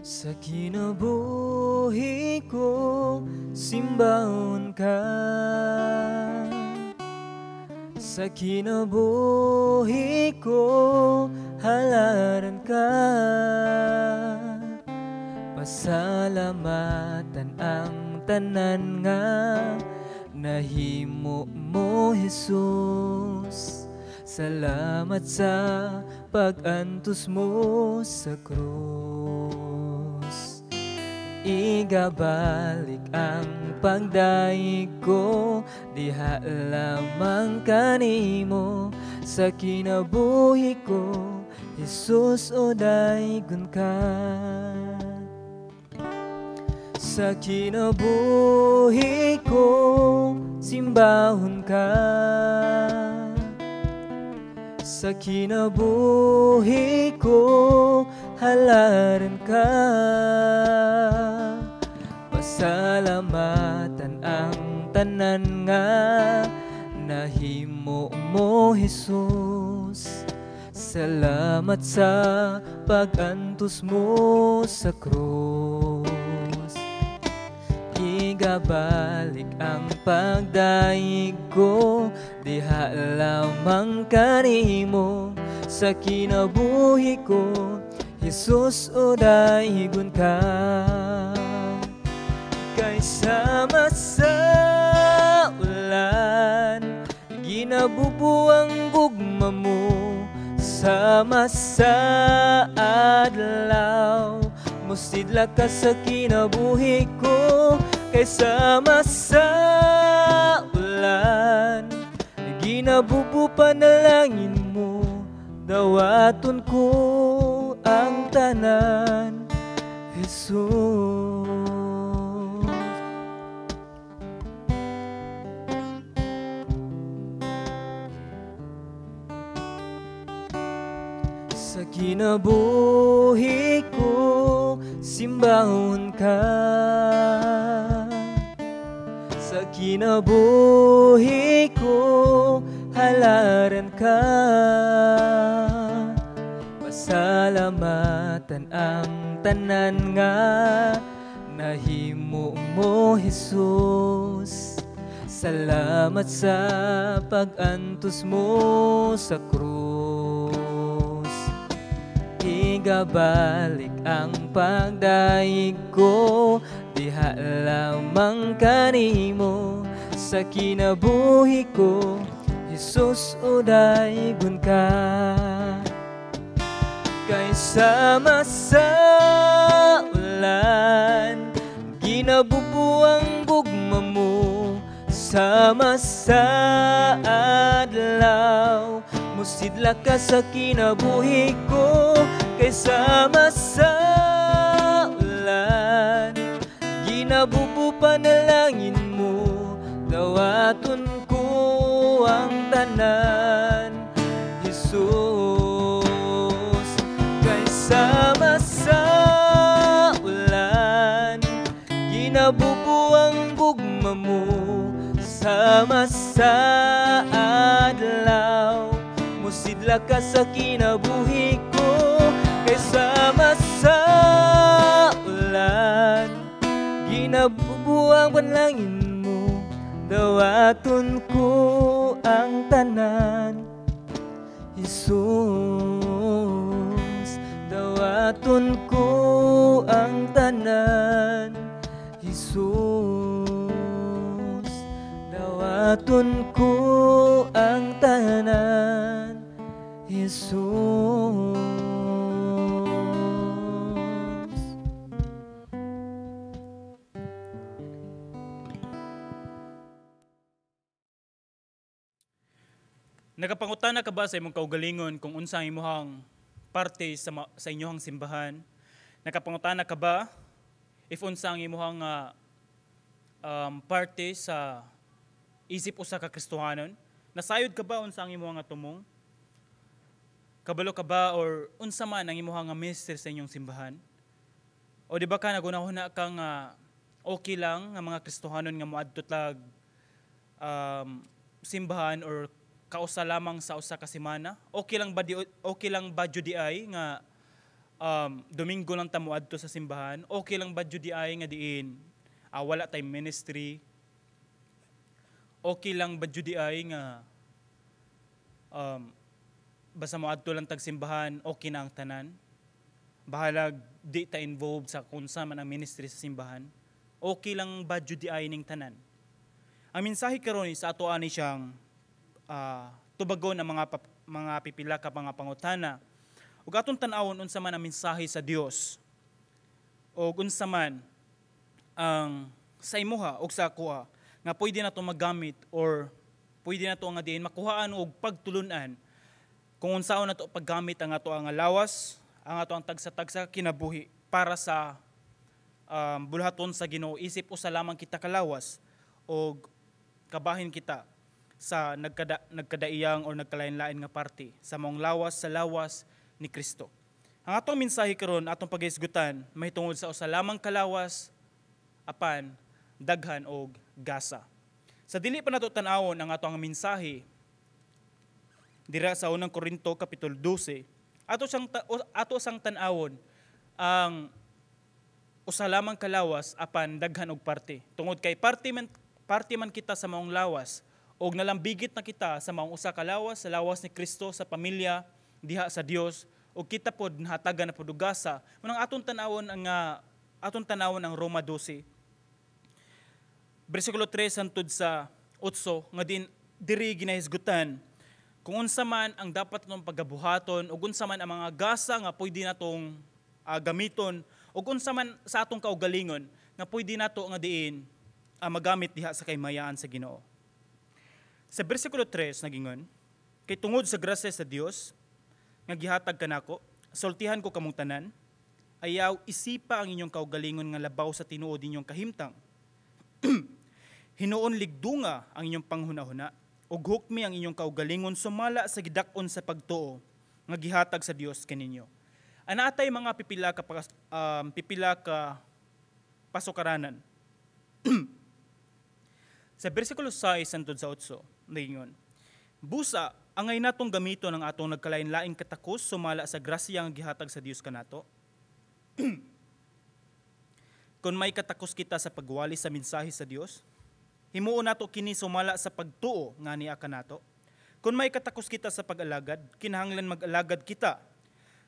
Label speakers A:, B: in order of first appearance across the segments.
A: Sa kinabuhi ko, simbahon ka. Sa kinabuhi ko, halaran ka. Pasalamatan ang tanan nga nahimo mo, Jesus. Salamat sa pag-antos mo sa krus. Igabalik ang pagdaig ko, diha lamang kanimo. Sa kinabuhi ko, Jesus, o daygon ka. Sa kinabuhi ko, simbahon ka. Sa kinabuhi ko, halaran ka. Pasalamatan ang tanan nga nahimo mo, Jesus. Salamat sa pag-antos mo sa krus. Igabalik ang pagdaig ko, diha lamang kanimo. Sa kinabuhi ko, Jesus, o daygon ka. Kay sama sa ulan, ginabubuang gugma mo. Sama sa adlaw, musidla ka sa kinabuhi ko. Kay sama sa ulan, ginabubu panalangin mo. Dawaton ko ang tanan, Jesus. Sa kinabuhi ko, simbahon ka. Sa kinabuhi ko, halaran ka. Pasalamatan ang tanan nga nahimo mo, Jesus. Salamat sa pag-antos mo sa krus. Igabalik ang pagdaig ko, diha lamang kanimo. Sa kinabuhi ko, Jesus, o daygon ka. Kay sama sa ulan, ginabubuang gugma mo. Sama sa adlaw, musidla ka sa kinabuhi ko. Kay sama sa ulan, ginabubu panalangin mo. Dawaton ko ang tanan, Jesus. Kay sama sa ulan, ginabubuang gugma mo. Sama sa adlaw, musidla ka sa kinabuhi ko. Kay sama sa ulan, ginabubuang panalangin mo. Dawaton ko ang tanan, Jesus. Dawaton ko ang tanan, Jesus. Dawaton ko ang tanan, Jesus.
B: Nagapangutana ka ba sa imong kaugalingon kung unsa ang imong parte sa inyong simbahan? Nakapangutana ka ba if unsa ang imong parte sa isip usa ka Kristohanon? Nasayod ka ba unsa ang imong tumong? Kabalo ka ba or unsa man ang imong minister sa inyong simbahan? O di ba ka nagunahuna ka nga okay lang nga mga Kristohanon nga moadto tag simbahan or kausa lamang sa usa ka semana? Okay lang ba jud di ay nga Domingo lang tamo adto sa simbahan, okay lang ba jud di ay nga diin wala tay ministry? Okay lang ba jud di ay nga basta mo adto lang tag simbahan, okay na ang tanan? Bahalag di ta involved sa kung sa man ang ministry sa simbahan? Okay lang ba jud di ay ning tanan? Ang mensahe karon sa ato ani siyang tubagon ang mga pipila ka mga pangutana ug atong tan-awon unsa man ang mensahe sa Dios o unsa man ang sa imuha o sa kuha nga pwede nato magamit or pwede nato nga diin makuhaan og pagtulunan kung unsaon nato paggamit ang ato ang lawas, ang ato ang tagsa-tagsa kinabuhi para sa bulhaton sa Ginoo. Isip usa lamang kita kalawas o kabahin kita sa nagkadaiyang o nagkalain-lain nga parte sa maong lawas sa lawas ni Kristo. Ang atong mensahe karon atong paghisgutan mahitungod sa usa lamang kalawas apan daghan og gasa. Sa dili pa nato tan-awon ang atong mensahe dira sa unang Korinto kapitulo 12, ato sang tan-awon ang usa lamang kalawas apan daghan og parte. Tungod kay parte man kita sa maong lawas og nalambigit na kita sa maong usa ka lawas, sa lawas ni Kristo sa pamilya diha sa Dios ug kita pod nahatagan na pod og gasa. Munang atong tanawon ang Roma 12 bersikulo 3 hangtod sa 8 nga diri ginahisgutan kung unsa man ang dapat natong pagabuhaton ug unsa man ang mga gasa nga pwede natong gamiton ug unsa man sa atong kaugalingon nga pwede nato nga diin magamit diha sa kaymayaan sa Ginoo. Sa bersikulo 3 nagingon, kay tungod sa grasya sa Dios nga gihatag kanako, sultihan ko kamong tanan, ayaw isipa ang inyong kaugalingon nga labaw sa tinuod ninyong kahimtang. Hinuon ligdunga ang inyong panghunahuna, ug hukmi ang inyong kaugalingon sumala sa gidak-on sa pagtuo nga gihatag sa Dios kaninyo. Anaatay mga pipila ka pasukaranan. Sa bersikulo 6 hangtod sa 8, naingon, busa, angay natong gamiton ang atong nagkalain-laing katakos sumala sa grasya nga gihatag sa Dios kanato. Kung may katakos kita sa pagwali sa mensahe sa Dios, himuon nato kini sumala sa pagtuo nga niya kanato. Kung may katakos kita sa pag-alagad, kinahanglan mag-alagad kita.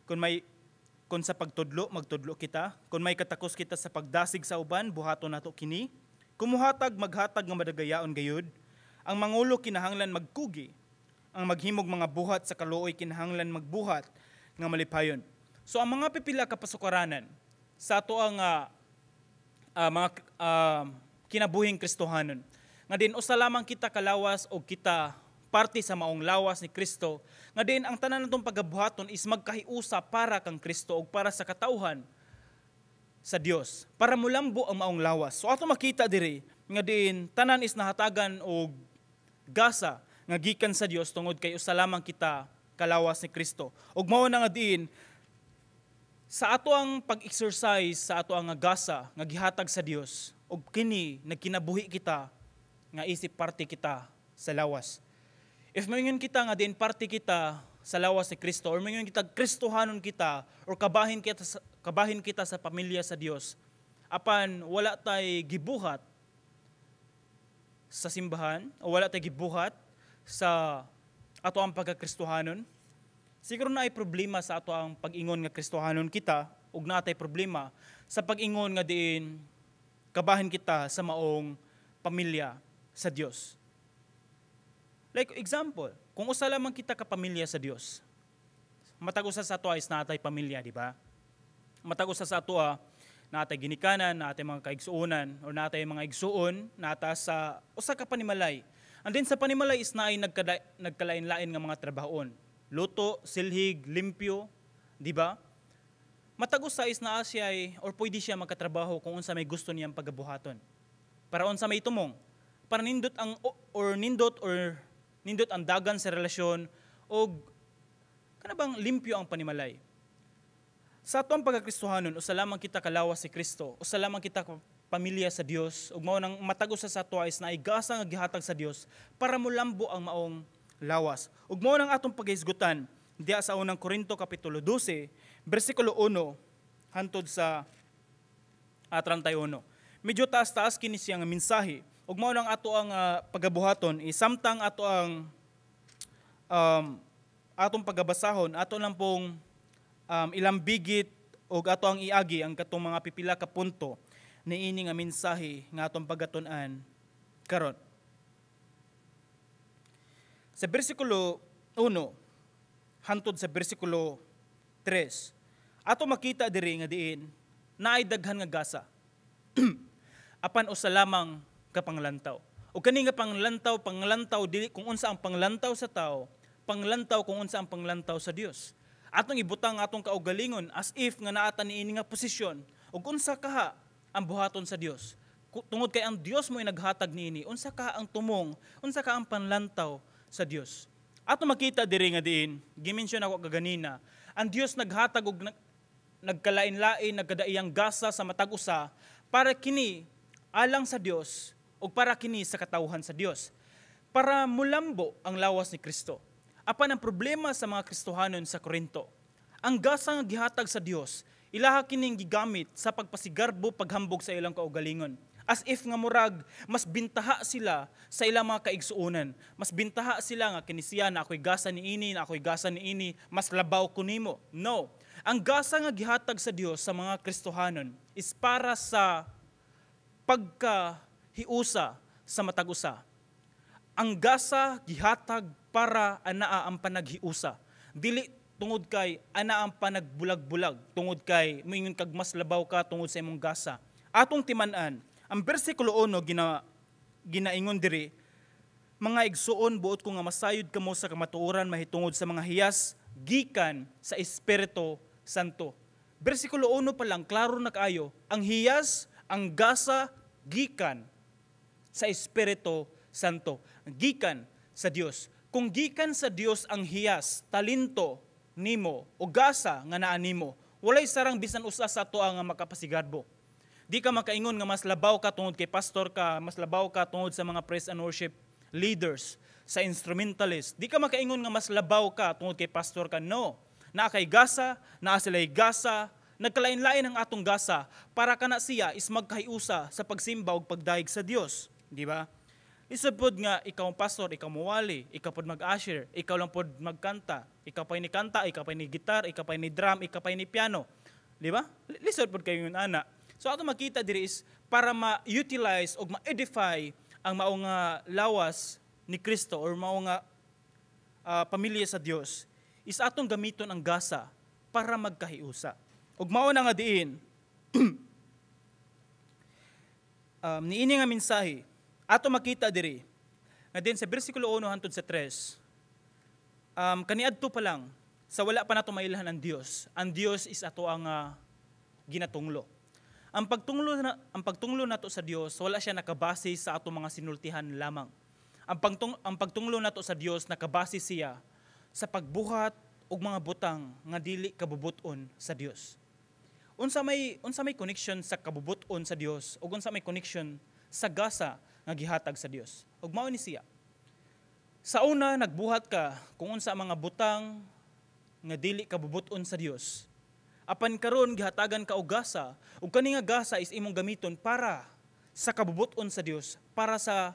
B: Kung sa pagtudlo, magtudlo kita. Kung may katakos kita sa pagdasig sa uban, buhaton nato kini. Kumuhatag, maghatag nga madagayaon gayud. Ang mangulo kinahanglan magkugi. Ang maghimog mga buhat sa kaluoy kinahanglan magbuhat nga malipayon. So ang mga pipila ka pasukaranan sa ato ang mga kinabuhing Kristohanon nga din usa lamang kita kalawas o kita parte sa maong lawas ni Kristo nga din ang tanan natong pagabuhaton is magkahiusa para kang Kristo o para sa katauhan sa Dios para mulambo ang maong lawas. So ato makita diri nga din tanan is nahatagan og gasa nga gikan sa Dios tungod kay usa lamang kita kalawas ni Kristo. Ug mao na nga din sa ato ang pag-exercise sa ato ang gasa nga gihatag sa Dios ug kini nagkinabuhi kita nga isip parte kita sa lawas. If mayon kita nga din parte kita sa lawas ni Kristo or mayon kita Kristohanon kita or kabahin kita sa pamilya sa Dios apan wala tay gibuhat sa simbahan o wala tay gibuhat sa ato ang pagkakristohanon, siguro na ay problema sa ato ang pag-ingon nga Kristohanon kita ug natay problema sa pag-ingon nga diin kabahin kita sa maong pamilya sa Dios. Like example, kung usa lamang kita ka pamilya sa Dios, matag usa sa ato is natay pamilya, di ba? Matag usa sa ato natay ginikanan, natay mga kaigsuonan o natay mga igsuon nata sa usa ka panimalay. And then sa panimalay is naay nagkalain-lain nga mga trabahoon. Luto, silhig, limpyo, di ba? Matag usa is naa siya or pwede siya magkatrabaho kung unsa may gusto niyang pagabuhaton. Para unsa may tumong, para nindot ang dagan sa relasyon o kanabang limpyo ang panimalay. Sa ato ang pagkakristohanon, usa lamang kita kalawas si Kristo, usa lamang kita pamilya sa Dios, ug mao nang matag usa sa ato is naigasa nga gihatag sa Dios para mulambo ang maong lawas. Ug mao nang atong paghisgutan diha sa unang Korinto kapitulo 12, bersikulo 1 hantod sa 31. Medyo taas-taas kini siya nga mensahe. Ug mao lang ato ang pagabuhaton, samtang ato ang atong pagabasahon, ato lang pong ilambigit o ato ang iagi ang katong mga pipila ka punto niini nga mensahe nga atong pagatun-an karon. Sa bersikulo 1 hantod sa bersikulo 3, ato makita diri nga diin naay daghan nga gasa. Apan usa lamang ka panglantaw. O kani nga panglantaw dili kung unsa ang panglantaw sa tao, panglantaw kung unsa ang panglantaw sa Dios. Atong ibutang atong kaugalingon as if nga naata niini nga posisyon ug unsa kaha ang buhaton sa Dios. Tungod kay ang Dios mo'y naghatag niini, unsa ka ang tumong, unsa ka ang panlantaw sa Dios. Ato makita diri nga diin, gimension ako kaganina, ang Dios naghatag og nagkalain-lain, nagkadaiyang gasa sa matag usa para kini alang sa Dios o para kini sa katawhan sa Dios. Para mulambo ang lawas ni Kristo. Apan ang problema sa mga Kristohanon sa Korinto, ang gasa nga gihatag sa Dios, ilaha kining gigamit sa pagpasigarbo, paghambog sa ilang kaugalingon. As if nga murag, mas bintaha sila sa ilang mga kaigsuonan. Mas bintaha sila nga kinisiya na ako'y gasa ni ini, na ako'y gasa ni ini, mas labaw ko nimo. No. Ang gasa nga gihatag sa Dios sa mga Kristohanon is para sa pagkahiusa sa matag usa. Ang gasa gihatag para anaa ang panaghiusa. Dili tungod kay ana ang panagbulag-bulag, tungod kay moingon kag mas labaw ka tungod sa imong gasa. Atong timan-an, ang bersikulo 1 ginaingon diri, mga igsuon buot ko nga masayod kamo sa kamatuoran mahitungod sa mga hiyas gikan sa Espiritu Santo. Bersikulo 1 pa lang klaro na kaayo, ang hiyas, ang gasa gikan sa Espiritu Santo, gikan sa Dios. Kung gikan sa Dios ang hiyas, talento nimo o gasa nga naa nimo, walay sarang bisan usa sa atoa nga makapasigadbo. Di ka makaingon nga mas labaw ka tungod kay pastor ka, mas labaw ka tungod sa mga praise and worship leaders, sa instrumentalist. Di ka makaingon nga mas labaw ka tungod kay pastor ka. No. Naa kay gasa, naa sila'y gasa, nagkalain-lain ang atong gasa para kana siya is magkahiusa sa pagsimba ug pagdaig sa Dios, di ba? Lisod pod nga ikaw pastor, ikaw muwali, ikaw pod mag-usher, ikaw lang pod magkanta, ikaw pa ni kanta, ikaw pa ni gitar, ikaw pa ni drum, ikaw pa ni piano, di ba? Lisod pod kayo yun ana. So ato makita diri is para ma-utilize o ma-edify ang maong lawas ni Kristo or maong pamilya sa Dios is atong gamiton ang gasa para magkahiusa. Ug mao na nga diin niini nga mensahe ato makita diri nga din sa bersikulo 1 hangtod sa 3, kaniadto pa lang sa wala pa nato mailahan ang Dios is ato ang ginatunglo. Ang pagtunglo nato sa Dios wala siya nakabase sa ato mga sinultihan lamang. Ang pagtunglo nato sa Dios nakabase siya sa pagbuhat og mga butang nga dili kabubuton sa Dios. Unsa may connection sa kabubuton sa Dios ug unsa may connection sa gasa nga gihatag sa Dios. Ug mao ni siya. Sa una nagbuhat ka kung unsa mga butang nga dili kabubuton sa Dios. Apan karon gihatagan ka og gasa, ug kani nga gasa is imong gamiton para sa kabubuton sa Dios, para sa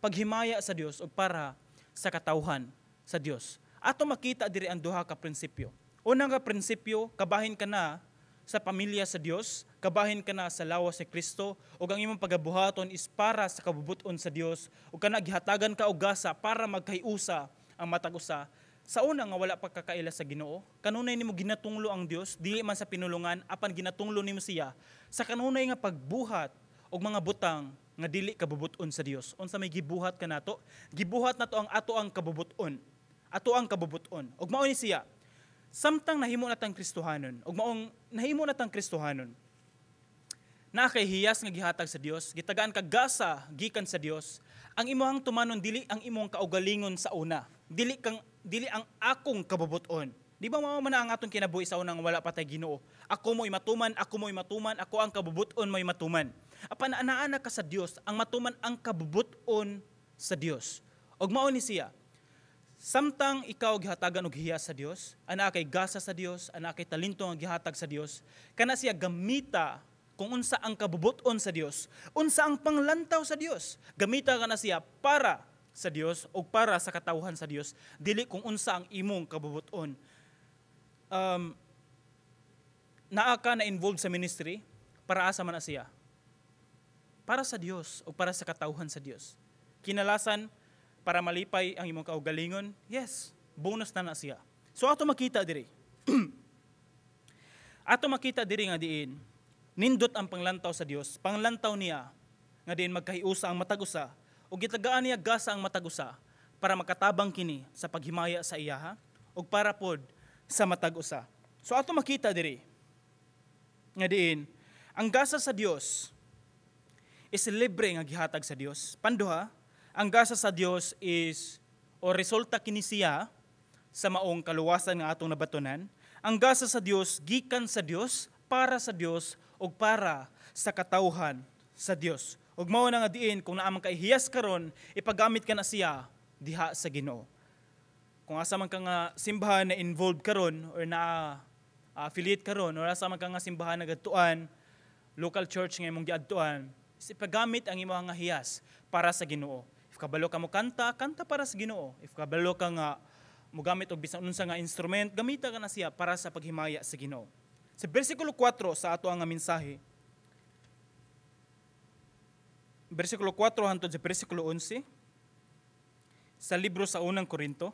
B: paghimaya sa Dios ug para sa katawhan sa Dios. Ato makita diri ang duha ka prinsipyo. Una nga prinsipyo, kabahin ka na sa pamilya sa Dios, kabahin ka na sa lawas ni Kristo, ug ang imong pagabuhaton is para sa kabubuton sa Dios, ug kana gihatagan ka og gasa para magkahiusa ang matag usa. Sa una nga wala pa kakaila sa Ginoo, kanunay nimo ginatunglo ang Dios, dili man sa pinulungan, apan ginatunglo nimo siya sa kanunay nga pagbuhat og mga butang nga dili kabubuton sa Dios. Unsa may gibuhat kanato? Gibuhat nato ang ato ang kabubuton. Ato ang kabubuton. Ug mao ni siya. Samtang nahimo natang Kristohanon, ug maong nahimo natang Kristohanon. Na kay hiyas nga gihatag sa Dios, gitagaan ka gasa gikan sa Dios. Ang imong tumanon dili ang imong kaugalingon sa una. Dili ang akong kabubuton. Di ba mao man ang atong kinabuhi sa unang wala pa tay Ginoo? Ako mo'y matuman, ako ang kabubuton mo'y matuman. Apan anaana ka sa Dios, ang matuman ang kabubuton sa Dios. Og mao ni siya. Samtang ikaw gihatagan og hiya sa Dios, ana kay gasa sa Dios, ana kay talento nga gihatag sa Dios, kana siya gamita kung unsa ang kabubuton sa Dios, unsa ang panglantaw sa Dios. Gamita kana siya para sa Dios o para sa katawhan sa Dios, dili kung unsa ang imong kabubuton. Naa ka na involved sa ministry, para asa man na siya? Para sa Dios o para sa katawhan sa Dios. Kinalasan, para malipay ang imong kaugalingon, yes, bonus na siya. So ato makita diri. Ato makita diri nga diin, nindot ang panglantaw sa Dios, panglantaw niya, nga diin magkahiusa ang matag-usa, o gitagaan niya gasa ang matag-usa, para makatabang kini sa paghimaya sa iyaha, o para pod sa matag-usa. So ato makita diri, nga diin, ang gasa sa Dios is libre nga gihatag sa Dios. Panduha, ang gasa sa Dios is o resulta kini siya sa maong kaluwasan nga atong nabatunan. Ang gasa sa Dios gikan sa Dios, para sa Dios ug para sa katawhan sa Dios. Ug mao na nga diin kung naa man kay hiyas karon, ipagamit ka na siya diha sa Ginoo. Kung asa man ka nga simbahan na involved karon or na affiliate karon or asa man ka nga simbahan na gadtuan, local church nga imong giadtuan, ipagamit ang imong nga hiyas para sa Ginoo. If kabalo ka mo kanta, kanta para sa Ginoo. If kabalo ka nga mogamit og bisan unsa nga instrument, gamita ka na siya para sa paghimaya sa Ginoo. Sa bersikulo 4 sa ato ang mensahe, bersikulo 4 hangtod sa bersikulo 11 sa libro sa unang Korinto,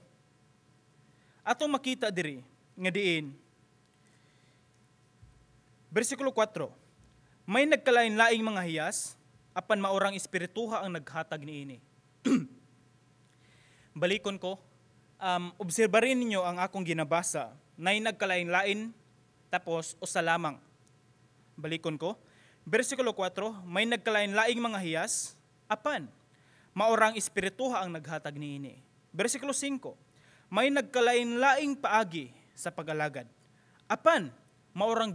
B: atong makita diri nga diin, bersikulo 4, may nagkalain-laing mga hiyas, apan maorang espirituha ang naghatag niini. Balikon ko, obserbarin ninyo ang akong ginabasa, nay nagkalain-lain, tapos usa lamang. Balikon ko, bersikulo 4, may nagkalain-laing mga hiyas, apan maorang espirituha ang naghatag niini. Bersikulo 5, may nagkalain-laing paagi sa pag-alagad, apan maorang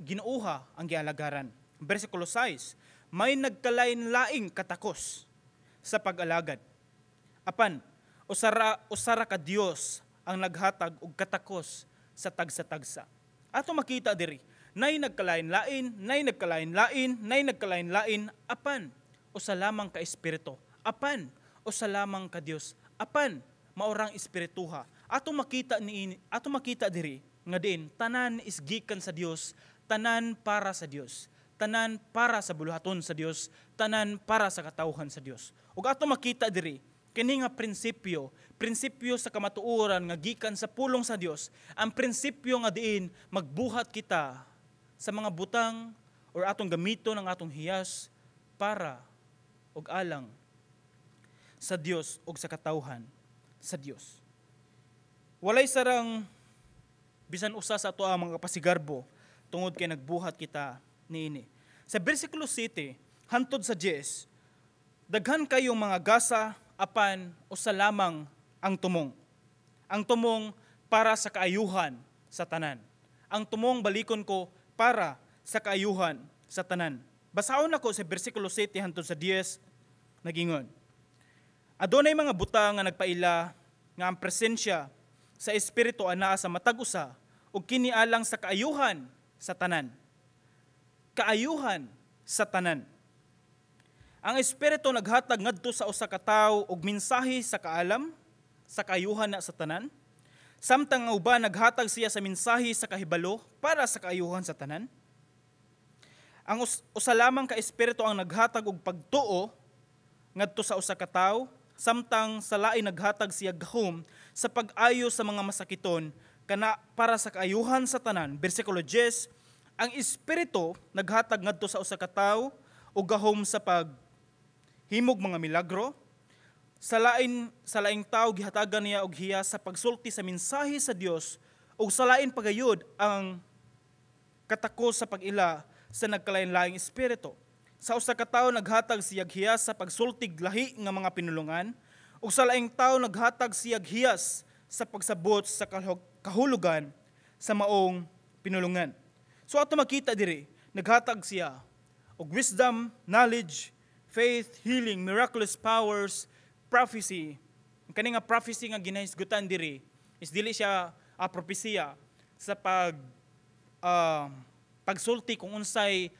B: ginuuha ang gialagaran. Bersikulo 6, may nagkalain-laing katakos sa pag-alagad, apan usara ka Dios ang naghatag og katakos sa tagsa-tagsa. Ato makita diri, nay nagkalain-lain, apan usa lamang ka espiritu, apan usa lamang ka Dios, apan maorang espirituha. Ato makita diri nga diin tanan is gikan sa Dios, tanan para sa Dios, tanan para sa buluhaton sa Dios, tanan para sa katawhan sa Dios. Ug ato makita diri kini nga prinsipyo sa kamatuoran nga gikan sa pulong sa Dios, ang prinsipyo nga diin magbuhat kita sa mga butang or atong gamito ng atong hiyas para og alang sa Dios ug sa katawhan sa Dios. Walay sarang bisan usa sa ato ang mga pasigarbo tungod kay nagbuhat kita niini. Sa bersikulo 7 hantod sa 10, daghan kayong mga gasa, apan usa lamang ang tumong. Ang tumong para sa kaayuhan sa tanan. Ang tumong, balikon ko, para sa kaayuhan sa tanan. Basahon ako sa bersikulo 7 hangtod sa 10, nagingon, adunay mga butang nga nagpaila nga ang presensya sa espiritu anaa sa matag-usa ug kini alang sa kaayuhan sa tanan. Kaayuhan sa tanan. Ang espiritu naghatag ngadto sa usa ka tawo og mensahe sa kaalam, sa kaayuhan na sa tanan. Samtang ang uban naghatag siya sa mensahe sa kahibalo para sa kaayuhan sa tanan. Ang usa lamang ka espiritu ang naghatag og pagtuo ngadto sa usa ka tawo, samtang sa lain naghatag siya gahom sa pag-ayo sa mga masakiton kana para sa kaayuhan sa tanan. Bersikulo 10, ang espiritu naghatag ngadto sa usa ka tawo og gahom sa paghimog mga milagro. Sa laing tao gihatagan niya og hiya sa pagsulti sa mensahe sa Dios ug sa lain pagayud ang katakos sa pag-ila sa nagkalain-laing espiritu. Sa usa ka tawo naghatag siyag hiyas sa pagsultig lahi nga mga pinulungan ug sa laing tao naghatag siyag hiyas sa pagsabot sa kahulugan sa maong pinulungan. So ato makita diri, naghatag siya og wisdom, knowledge, faith, healing, miraculous powers, prophecy, Ang kani nga prophecy nga ginahisgutan diri is dili siya propesiya sa pagsulti kung unsay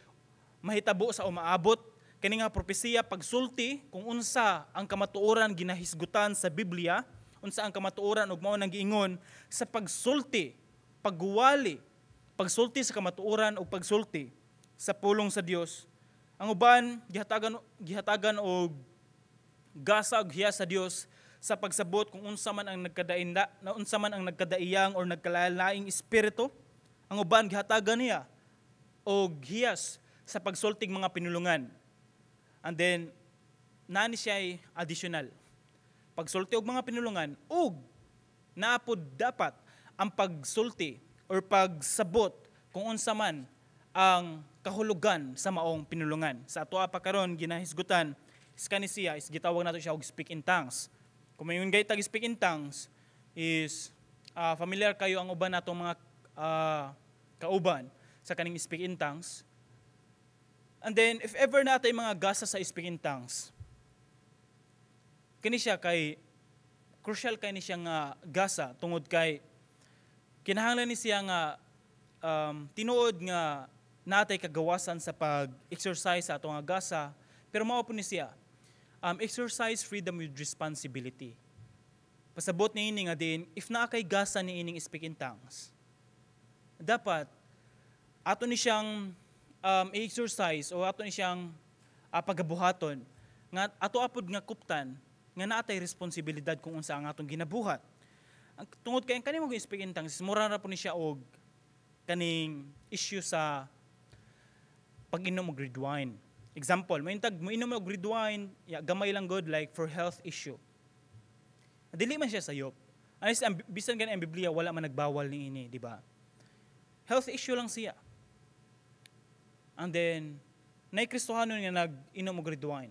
B: mahitabo sa umaabot. Kani nga propesiya pagsulti kung unsa ang kamatuoran ginahisgutan sa Biblia, unsa ang kamatuoran ug mao nang giingon sa pagsulti, pagguwali, pagsulti sa kamatuoran o pagsulti sa pulong sa Dios. Ang uban gihatagan og gasa ug hiya sa Dios sa pagsabot kung unsa man ang nagkadaiyang or nagkalalaing espiritu. Ang uban gihatagan niya og hiyas sa pagsultig mga pinulungan. And then nani siya ay additional. Pagsulti og mga pinulungan ug naapod dapat ang pagsulti or pagsabot kung unsa man ang kahulugan sa maong pinulungan. Sa atoa pa karon ginahisgutan is kani siya is gitawag nato siya og speak in tongues. Kung mayon gay tag speak in tongues is familiar kayo ang uban natong mga kauban sa kaning speak in tongues. And then if ever natay mga gasa sa speak in tongues, kini siya kay crucial kay ni siya nga gasa tungod kay kinahanglan ni siya nga tinuod nga natay kagawasan sa pag-exercise sa atong nga gasa, pero mao po ni siya exercise freedom with responsibility. Pasabot ni ini nga din if naa kay gasa ni ining speak in tongues, dapat ato ni siyang i-exercise o ato ni siyang pagabuhaton nga ato apod nga kuptan nga naatay responsibilidad kung unsa ang atong ginabuhat. Ang tungod kay kani mo speak in tongues, mura ra po ni siya og kaning issue sa pag-inom og red wine. Example, mo inom og red wine, gamay lang good like for health issue. Dili man siya sayop. Anis bisan gani ang Biblia wala man nagbawal ni ini, di ba? Health issue lang siya. And then nay Kristohanon nga nag-inom og red wine.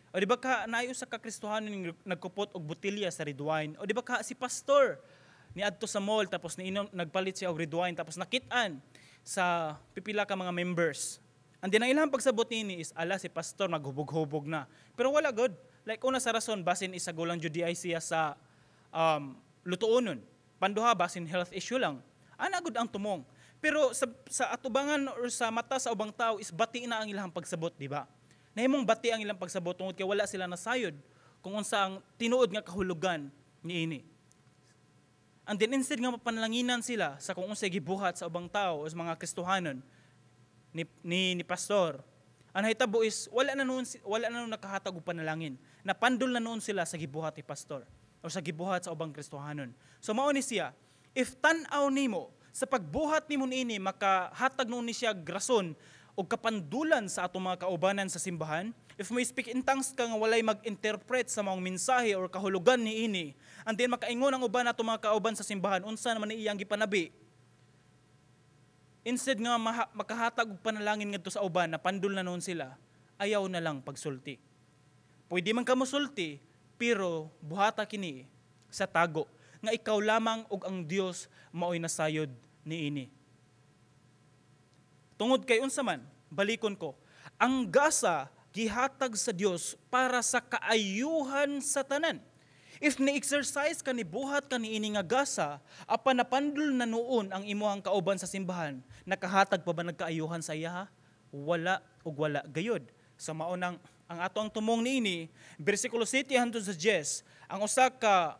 B: O di ba ka naayo sa ka-Kristohanon nga nagkupot og botelya sa red wine? O di ba ka si pastor ni adto sa mall tapos nagpalit siya og red wine tapos nakit-an sa pipila ka mga members. And then ang ilang pagsabot nini is ala si pastor naghubog-hubog na. Pero wala good. Like una sa rason basin isagulang Judiay siya sa lutuonon. Panduha basin health issue lang. Ana good ang tumong. Pero sa atubangan or sa mata sa ubang tao is bati na ang ilang pagsabot, di ba? Nahimong bati ang ilang pagsabot tungod kay wala sila nasayod kung unsa ang tinuod nga kahulugan niini. And then instead nga mapanlanginan sila sa kung unsay gibuhat sa ubang tao o sa mga Kristohanon ni pastor, ang hitabo is wala na noon nakahatag og panalangin. Napandol na noon sila sa gibuhat ni pastor o sa gibuhat sa ubang Kristohanon. So mao ni siya, if tan-aw nimo sa pagbuhat nimo niini makahatag noon ni siya grason o kapandulan sa atong mga kaubanan sa simbahan, if may speak in tongues ka nga walay mag-interpret sa mga mensahe or kahulugan niini, and then makaingon ang uban atong mga kauban sa simbahan unsa naman iyang gipanabi, instead nga makahatag og panalangin ngadto sa uban na pandul na noon sila, ayaw na lang pagsulti. Pwede man ka mosulti, pero buhata kini sa tago nga ikaw lamang ug ang Dios maoy nasayod niini. Tungod kay unsa man, balikon ko, ang gasa gihatag sa Dios para sa kaayuhan sa tanan. If ni-exercise ka ni buhat ka niini nga gasa, apan napandul na noon ang imuhang kauban sa simbahan, nakahatag pa ba nagkaayuhan sa iya? Wala ug wala gayud. Sa maunang ang ato ang tumong niini, bersikulo 7 hangtod sa 10, ang usa ka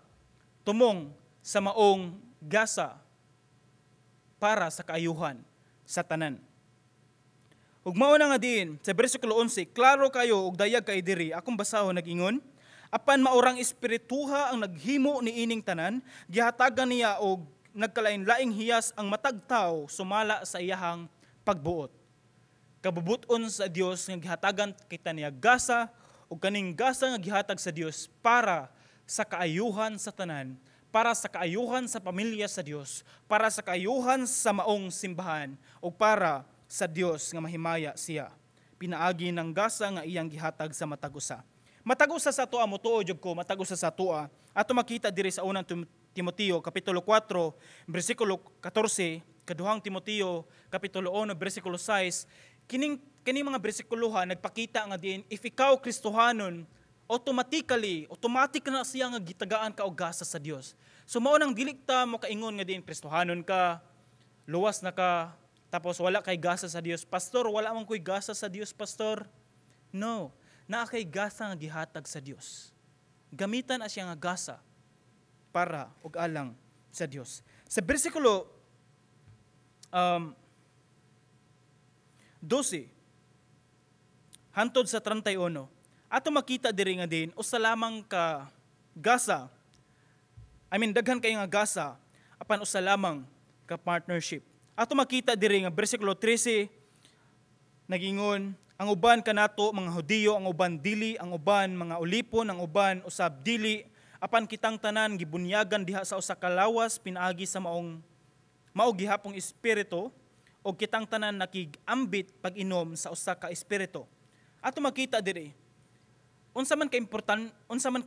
B: tumong sa maong gasa para sa kaayuhan sa tanan. Ug mao na nga din sa bersikulo 11, klaro kayo ug dayag kay diri akong basahon nag-ingon, apan maurang espirituha ang naghimo ni ining tanan, gihatagan niya og nagkalain-laing hiyas ang matag tawo sumala sa iyahang pagbuot. Kabubuton sa Dios nga gihatagan kita niya gasa ug kaning gasa nga gihatag sa Dios para sa kaayuhan sa tanan, para sa kaayuhan sa pamilya sa Dios, para sa kaayuhan sa maong simbahan ug para sa Dios nga mahimaya siya. Pinaagi ng gasa nga iyang gihatag sa matag-usa. Matag-usa sa atoa motuo jud ko, matag-usa sa atoa. Ato makita diri sa unang Timoteo kapitulo 4 bersikulo 14, kaduhang Timoteo kapitulo 1 bersikulo 6. Kining mga bersikuluha nagpakita nga diin if ikaw Kristohanon automatic na siya nga gitagaan ka og gasa sa Dios. So mao nang dili ta mo kaingon nga diin Kristohanon ka, luwas na ka, tapos wala kay gasa sa Dios. Pastor, wala man ko'y gasa sa Dios, pastor. No, naa kay gasa nga gihatag sa Dios. Gamitan siya nga gasa para og alang sa Dios. Sa bersikulo 12 hantod sa 31, ato makita diri nga din usa lamang ka gasa. Daghan kay nga gasa apan usa lamang ka partnership. Ato makita diri nga bersikulo 13 nagingon, ang uban kanato mga Hudiyo, ang uban dili, ang uban mga ulipon, ang uban usab dili, apan kitang tanan gibunyagan diha sa usa ka lawas pinaagi sa mao gihapong espiritu, o kitang tanan nakigambit pag-inom sa usa ka espiritu. Ato makita diri unsa man ka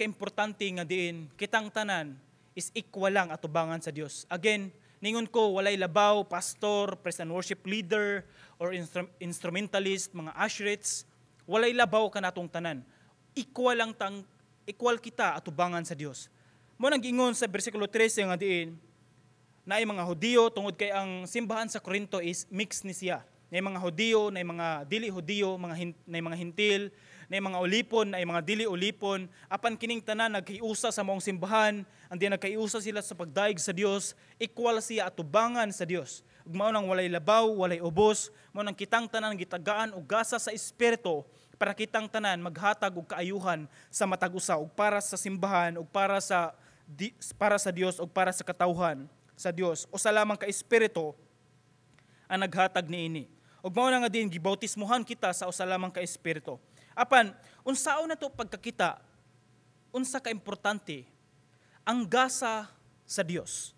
B: importante nga diin kitang tanan is equal lang atubangan sa Dios. Again, ningon ko, walay labaw, pastor, praise and worship leader, or instrumentalist, mga usherites, walay labaw ka natong tanan. Equal kita atubangan sa Dios. Mo nang giingon sa bersikulo 13 nga diin, naay mga Hudiyo, tungod kay ang simbahan sa Corinto is mix ni siya. Naay mga Hudiyo, naay mga dili Hudiyo, naay mga Hintil, naay mga ulipon, naay mga dili ulipon. Apan kining tanan nagkaiusa sa maong simbahan, andi nagkaiusa sila sa pagdaig sa Dios, equal siya atubangan sa Dios. Ug mao nang walay labaw, walay ubos, mao nang kitang tanan gitagaan og gasa sa espiritu para kitang tanan maghatag og kaayuhan sa matag usa ug para sa simbahan ug para sa Dios ug para sa katawhan sa Dios. O sa lamang ka espiritu ang naghatag niini. Ug mao na nga din gibautismuhan kita sa usa lamang ka espiritu. Apan unsaon na to pagkakita? Unsa ka importante ang gasa sa Dios?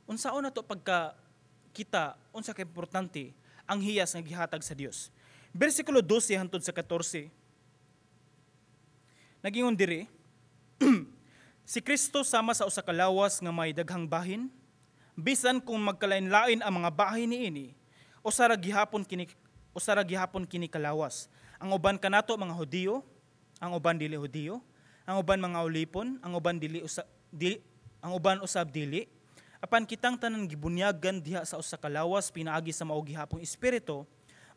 B: Unsaon na to pagkakita? Unsa ka importante ang hiyas nga gihatag sa Dios? Bersikulo 12 hangtod sa 14. Nagingon diri, si Kristo sama sa usa ka lawas nga may daghang bahin, bisan kung magkalain-lain ang mga bahin niini, usara gihapon kini kalawas. Ang uban kanato mga Hudiyo, ang uban dili Hudiyo, ang uban mga ulipon, ang uban usab dili. Apan kitang tanan gibunyagan diha sa usa ka lawas pinaagi sa mao gihapong espiritu,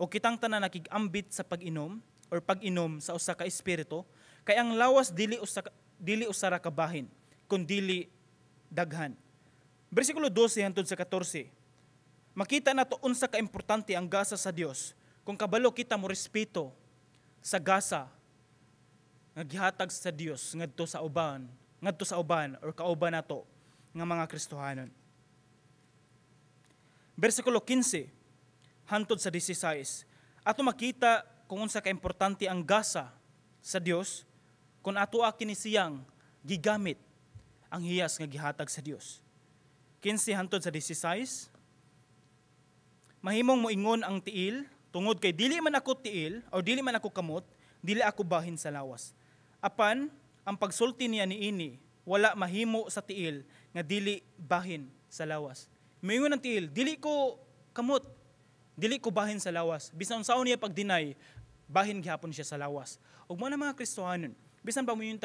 B: o kitang tanan nakigambit sa pag-inom sa usa ka espiritu, kay ang lawas dili usara ka bahin, kun dili daghan. Bersikulo 12 hangtod sa 14. Makita nato unsa ka importante ang gasa sa Dios kung kabalo kita mo respeto sa gasa nga gihatag sa Dios ngadto sa uban or kauban nato nga mga Kristohanon. Bersikulo 15 hangtod sa 16. Ato makita kung unsa ka importante ang gasa sa Dios kung ato kini siyang gigamit ang hiyas nga gihatag sa Dios. 15 hangtod sa 16. Mahimong moingon ang tiil, tungod kay dili man ako tiil o dili man ako kamot, dili ako bahin sa lawas. Apan ang pagsulti niya niini wala mahimo sa tiil nga dili bahin sa lawas. Moingon ang tiil, dili ko kamot, dili ko bahin sa lawas. Bisan unsaon niya pag-deny, bahin gihapon siya sa lawas. Ug mo na mga Kristohanon, bisan pa mo yung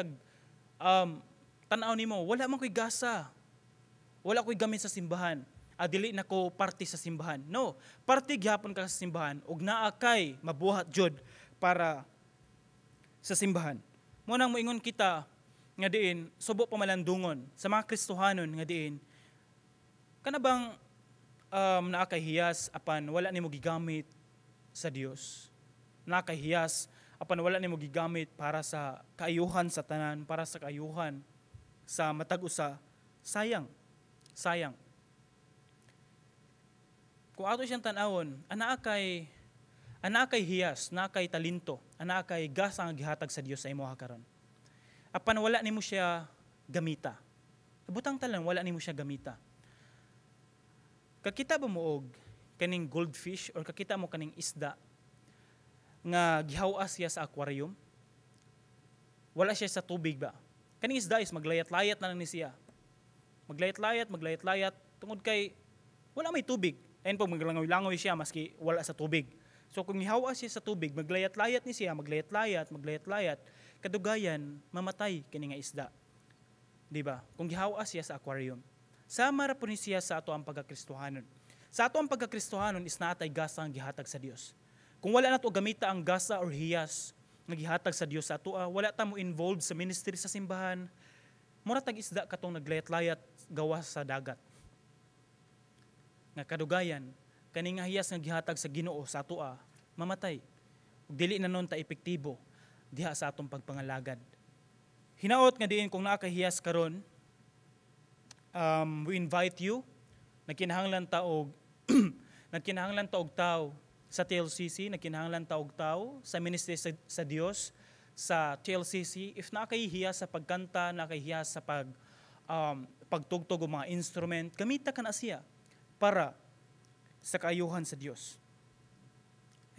B: tanaw nimo, wala man ko'y gasa. Wala ko'y gamit sa simbahan. Dili na ko parte sa simbahan. No, parte gihapon ka sa simbahan ug naa kay mabuhat jud para sa simbahan. Mo nang moingon kita nga diin subo pamalandungon sa mga Kristohanon nga diin kana bang naa kay hiyas apan wala nimo gigamit sa Dios. Naa kay hiyas apan wala nimo gigamit para sa kaayuhan sa tanan, para sa kaayuhan sa matag usa. Sayang. Kung ato siyang tanawon, ana kay hiyas, ana kay talento, ana kay gasa nga gihatag sa Dios sa imo karon. Apan wala nimo siya gamita. Butang talan wala nimo siya gamita. Kakita ba mo og kaning goldfish or kakita mo kaning isda nga gihawas siya sa aquarium? Wala siya sa tubig ba? Kaning isda is maglayat-layat na lang ni siya. Maglayat-layat, tungod kay wala may tubig. Ayun po, maglangoy-langoy siya maski wala sa tubig. So kung ihawa siya sa tubig, maglayat-layat ni siya, maglayat-layat. kadugayan mamatay kini nga isda. Di ba? Kung gihawa siya sa aquarium. Sama ra po ni siya sa ato ang pagkakristohanon. Sa ato ang pagkakristohanon is naatay gasa ang gihatag sa Dios. Kung wala nato gamita ang gasa or hiyas nga gihatag sa Dios sa ato, wala ta mo involved sa ministry sa simbahan. Mura tag isda katong naglayat-layat gawas sa dagat. Nga kadugayan, kani nga hiyas nga gihatag sa Ginoo sa ato mamatay. Ug dili na nun ta epektibo diha sa atong pagpangalagad. Hinaot nga diin kung naa kay hiyas karon, we invite you, nagkinahanglan ta og nagkinahanglan ta og tao sa TLCC, nagkinahanglan ta og tao sa ministry sa Dios sa TLCC. If naa kay hiyas sa pagkanta, naa kay hiyas sa pagtugtog og mga instrument, gamita ka na siya para sa kaayuhan sa Dios.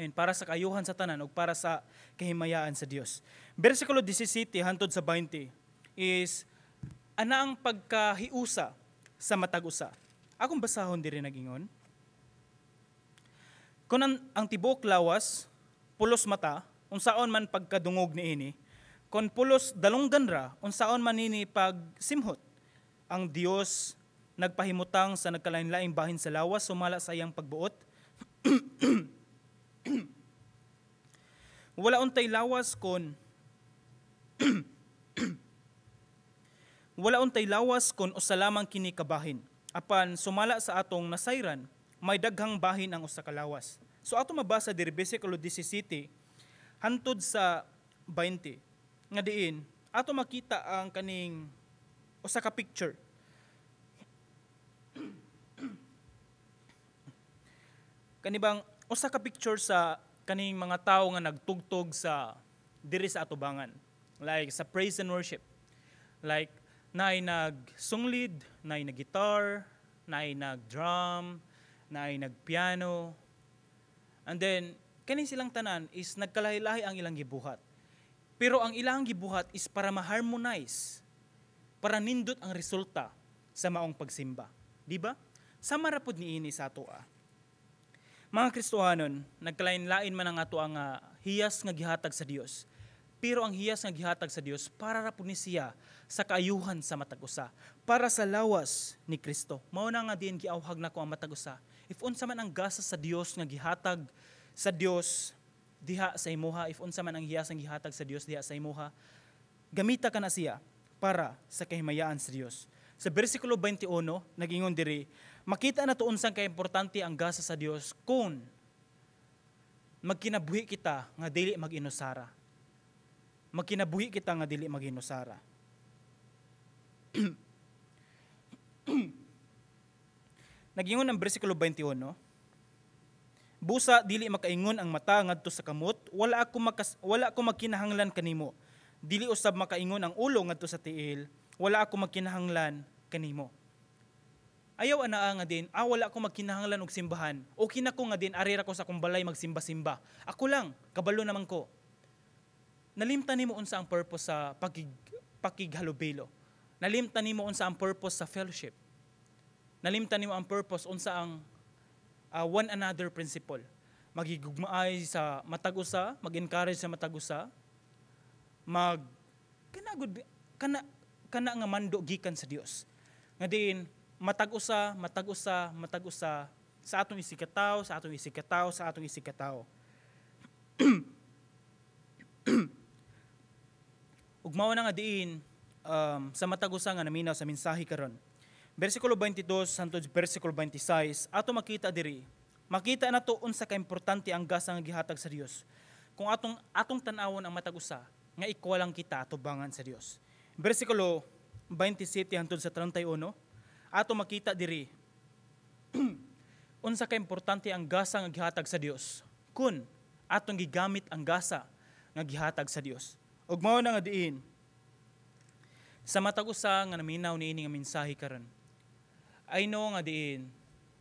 B: And para sa kaayuhan sa tanan o para sa kahimayaan sa Dios. Versikulo 17 hangtod sa 20 is ana ang pagkahiusa sa matag-usa. Akong basahon diri nagingon. Kung ang tibok lawas, pulos mata, unsaon man pagkadungog niini, kung pulos dalunggan ra, unsaon man nini pagsimhot. Ang Dios nagpahimutang sa nagkalain-laing bahin sa lawas, sumala sa iyang pagbuot. Wala untay lawas kon wala untay lawas kon usa lamang kini kabahin. Apan sumala sa atong nasayran, may daghang bahin ang usa ka lawas. So ato mabasa diri bersikulo 17 hantod sa 20 nga diin ato makita ang kaning usa ka picture. Kanibang usa ka picture sa kaning mga tao nga nagtugtog sa diri sa atubangan. Like sa praise and worship. Like naay nagsunglid, naay naggitar, naay nagdrum, naay nagpiano. And then kani silang tanan is nagkalahi-lahi ang ilang gibuhat. Pero ang ilang gibuhat is para ma-harmonize, para nindot ang resulta sa maong pagsimba. Di ba? Sama ra pud niini sa ato. Mga Kristohanon, nagkalain-lain man ang ato ang hiyas nga gihatag sa Dios. Pero ang hiyas nga gihatag sa Dios para ra pud ni siya sa kaayuhan sa matag-usa, para sa lawas ni Kristo. Mao na nga diin giawhag nako ang matag-usa. If unsa man ang gasa sa Dios nga gihatag sa Dios diha sa imuha, if unsa man ang hiyas nga gihatag sa Dios diha sa imuha, gamita ka na siya para sa kahimayaan sa Dios. Sa bersikulo 21, nagingon diri, makita na to unsang kaimportante ang gasa sa Dios kung magkinabuhi kita nga dili mag-inusara. Magkinabuhi kita nga dili mag-inusara. Nagingon ang bersikulo 21, busa dili makaingon ang mata ngadto sa kamot, wala ako magkinahanglan kanimo. Dili usab makaingon ang ulo ngadto sa tiil, wala ako magkinahanglan kanimo. Ayaw ana nga din, wala ako magkinahanglan og simbahan. Okay na ko nga din, arira ko sa akong balay magsimba-simba. Ako lang, kabalo naman ko. Nalimtan nimo unsa ang purpose sa pakighalubilo. Nalimtan nimo unsa ang purpose sa fellowship. Nalimtan nimo ang purpose unsa ang one another principle. Magigugmaay sa matag-usa, mag-encourage sa matag-usa, kana nga mando gikan sa Dios. Nga din matag-usa sa atong isikataw, sa atong isikataw. Ug mao na nga diin sa matag-usa nga naminaw sa mensahe karon. Bersikulo 22 hangtod bersikulo 26, ato makita diri. Makita na to unsa ka importante ang gasa nga gihatag sa Dios. Kung atong tan-awon ang matag-usa nga ikwalang kita atubangan sa Dios. Bersikulo 27 hangtod sa 31, ato makita diri unsa ka importante ang gasa nga gihatag sa Dios kun atong gigamit ang gasa nga gihatag sa Dios. Ug mao na nga diin sa matag-usa nga naminaw niini nga mensahe karon. I know nga diin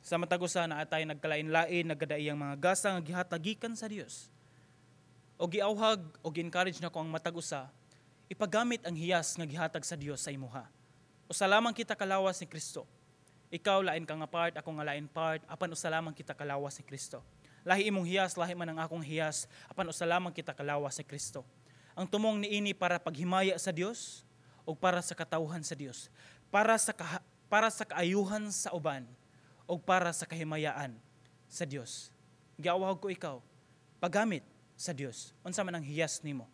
B: sa matag-usa na atay nagkalain-lain nagadaiyang mga gasa nga gihatag gikan sa Dios. O giawhag o gi-encourage nako ang matag-usa ipagamit ang hiyas nga gihatag sa Dios sa imuha. Usa lamang kita kalawas ni Kristo. Ikaw lain ka nga part, ako nga lain part, apan usa lamang kita kalawas ni Kristo. Lahi imong hiyas, lahi man ang akong hiyas, apan usa lamang kita kalawas ni Kristo. Ang tumong niini para paghimaya sa Dios o para sa katawhan sa Dios, para sa kaayuhan sa uban o para sa kahimayaan sa Dios. Giawahog ko ikaw, paggamit sa Dios. Unsa man ang hiyas nimo.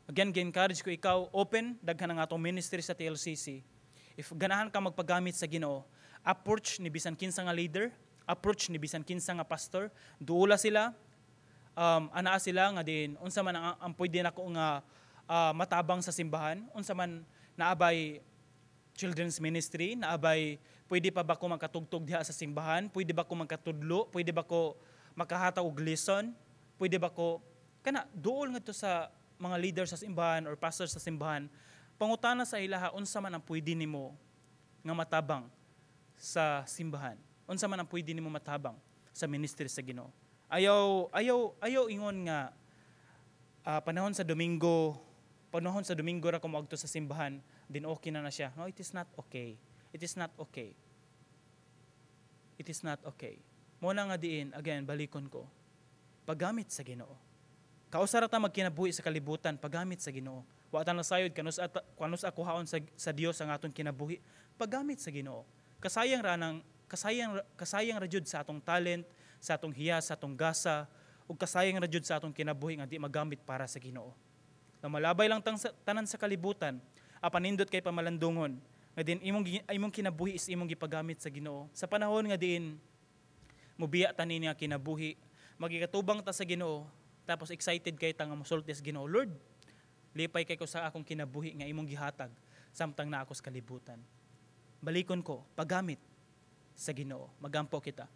B: Again, gi-encourage ko ikaw, open, daghan ang atong ministry sa TLCC. If ganahan ka magpagamit sa Ginoo, approach ni bisan kinsa nga leader, approach ni bisan kinsa nga pastor, duula sila, anaa sila nga din, unsa man ang pwede nako nga matabang sa simbahan, unsa man naabay children's ministry, naabay pwede pa ba ko magkatugtog diha sa simbahan, pwede ba ko magkatudlo, pwede ba ko makahataw og lesson, pwede ba ko kana duol ngadto sa mga leaders sa simbahan or pastors sa simbahan, pangutana sa ilaha unsa man ang pwede nimo nga matabang sa simbahan, unsa man ang pwede nimo matabang sa ministry sa Ginoo. Ayaw ingon nga panahon sa Domingo ra ko moadto sa simbahan, din okay na siya. No, it is not okay. It is not okay. It is not okay. Mo na nga diin, again, balikon ko. Paggamit sa Ginoo. Kausara ta magkinabuhi sa kalibutan, paggamit sa Ginoo. Wa ta nasayod kanus ako haon sa Dios ang aton kinabuhi. Paggamit sa Ginoo. Kasayang ra jud sa atong talent, sa atong hiya, sa atong gasa, ug kasayang ra jud sa atong kinabuhi nga di magamit para sa Ginoo. Na malabay lang tanan sa kalibutan, apanindot kay pamalandungon, nga din imong kinabuhi is imong gipagamit sa Ginoo. Sa panahon nga diin mobiya ta niya kinabuhi, magikatubang ta sa Ginoo, tapos excited kay ta nga mosulti sa Ginoo. Lord, lipay kay ko sa akong kinabuhi nga imong gihatag samtang naa ako sa kalibutan. Balikon ko, paggamit sa Ginoo. Magampo kita.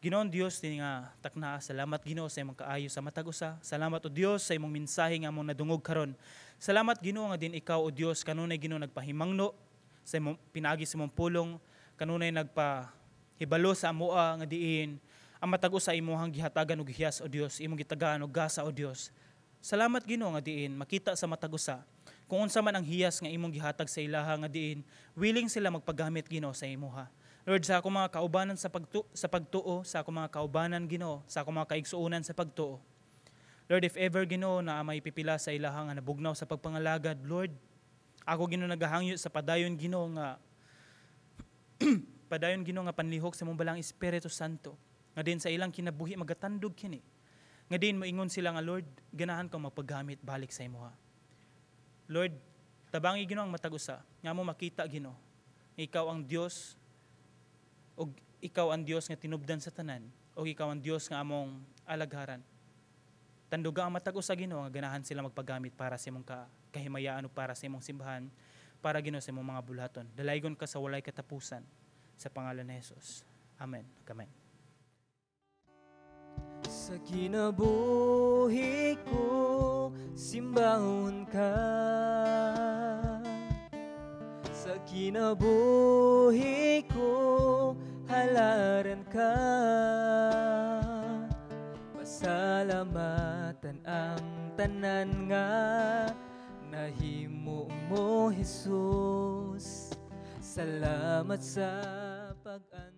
B: Ginoon Dios din nga takna, salamat Ginoo sa imong kaayo sa matag usa. Salamat o Dios sa imong mensahe nga among nadungog karon. Salamat Ginoo nga din ikaw o Dios kanunay Ginoo nagpahimangno sa imong pinagi sa imong pulong, kanunay nagpahibalo sa amoa nga diin ang matag usa imong gihatagan og hiyas o Dios, imong gitagaan og gasa o Dios. Salamat Ginoo nga diin makita sa matag usa kung unsa man ang hiyas nga imong gihatag sa ilaha nga diin willing sila magpagamit Ginoo sa imuha. Lord, sa akong mga kaubanan sa pagtuo, sa akong mga kaubanan Ginoo, sa akong mga kaigsuonan sa pagtuo. Lord, if ever Ginoo na may pipila sa ilaha nga nabugnaw sa pagpangalagad, Lord, ako Ginoo nagahangyo sa padayon Ginoo nga panlihok sa imong balang Espiritu Santo. Nga din sa ilang kinabuhi magatandog kini. Nga din moingon sila nga Lord, ganahan kang magpagamit balik sa imuha. Lord, tabangi Ginoo ang matag usa, nga mo makita Ginoo, ikaw ang Dios o ikaw ang Dios nga tinubdan sa tanan o ikaw ang Dios nga among alagharan. Tanduga ang matag usa Ginoo nga ganahan sila magpagamit para sa imong kahimayaan o para sa imong simbahan, para Ginoo sa imong mga bulaton. Dalaygon ka sa walay katapusan sa pangalan ni Jesus. Amen. Amen.
A: Sa kinabuhi ko, simbahon ka. Sa kinabuhi ko, halaran ka. Pasalamatan ang tanan nga nahimo mo, Jesus. Salamat sa pag-an